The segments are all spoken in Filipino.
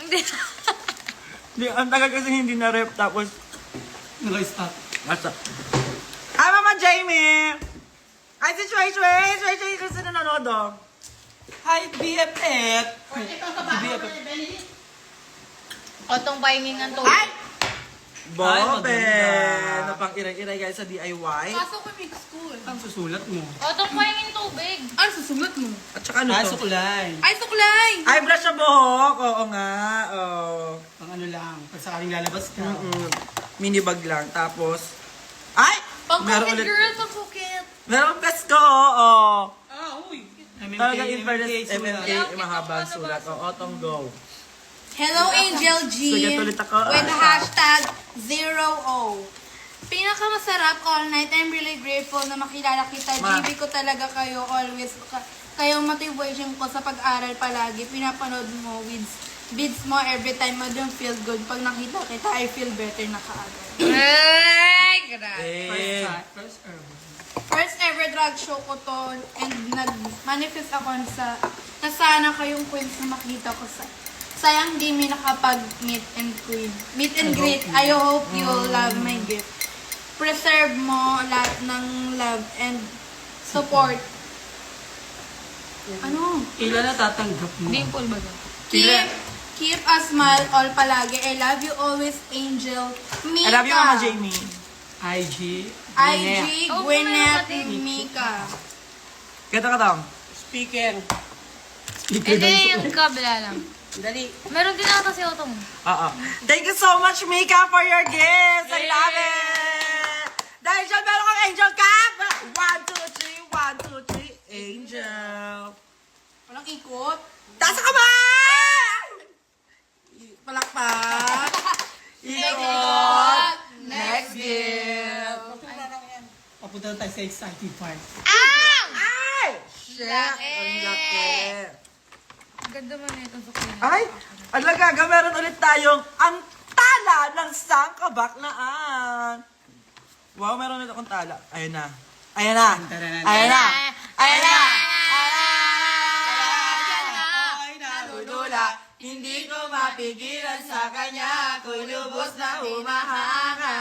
Hindi. Hindi, ang tagal kasi hindi na-rep, tapos... Naka-stop. Basta. Hi, Mama Jamie! Ay, si Choi kasi nanonood, oh. Hi, BFF! Otong pahingin ng tubig. Ay! Bobe! maganda. Na pang iray-iray guys sa DIY. Pasok ko mix school. Ang susulat mo. Otong pahingin tubig. Ano susulat mo? At saka ano to? Sukulay. Ay, suklay! Ay, brush sa buhok! Oo nga, oh. Pang ano lang, pag sakaling lalabas ka. Mini bag lang. Tapos, ay! Meron Pang-cookit, ulit. girl, pang-cookit. Meron pesko, oo. Ah, uy. Talagang in fairness, sulat. MMK, mahaba ang sulat. O, Otong go. Hello, Angel G. Sige, tulit ako. With hashtag 0O. Pinakamasarap all night. I'm really grateful na makilala kita. Ma. GB ko talaga kayo always. Kayong motivation ko sa pag-aral palagi. Pinapanood mo with beats mo every time. I don't feel good. Pag nakita kita, I feel better na kaagad. Ay, grabe. First herb. First ever drag show ko to. And nag-manifest ako na sana kayong queens na makita ko sa... Sayang di mi nakapag-meet and greet. I hope you'll love my gift. Preserve mo lahat ng love and support. Ano? Ilan na tatanggap mo? Dimple ba doon? Keep a smile all palagi. I love you always, Angel. Mika. I love you, Mama Jamie. IG. IG, Oh, Gwyneth, Mama Jamie. Mika. Kata ka tong. Speaker. Hindi, yung kabila lang. Dali. Meron din ata si Otong. Oo. Thank you so much, Mika, for your gifts. I love it. Dahil dyan, meron kang Angel Cap. 1, 2, 3, 1, 2, 3. Angel. Walang ikot. Taas ka kamay! Palakpak. Ikot. Next gift. Papunta na tayo sa exciting part. Ay! Shit. Ang laki. Ang ganda man itong sukli. Ay! Alagaga, meron ulit tayong ang tala ng sangkabaklaan. Wow, meron ulit akong tala. Ayun na. Ayun na. Ayun na. Ayun na. Ako'y nagudula. Hindi ko mapigilan sa kanya. Ako'y lubos na humahanga.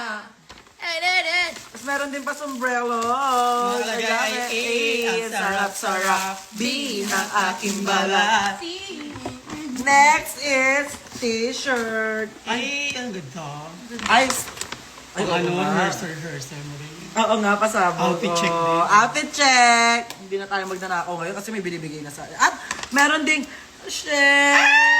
Tapos meron din pa sombrero. Nakalagay I love A, it. ang sarap-sarap. B ng aking balat. Next is t-shirt. Ay, ang ganda. Ay, ay, Ang ano, oo nga. rehearsal mo rin. Oo nga, pasabog. Outfit check Oo, din. Outfit check. Hindi na tayo magnanakaw ngayon kasi may binibigay na sa... At meron ding... Shit!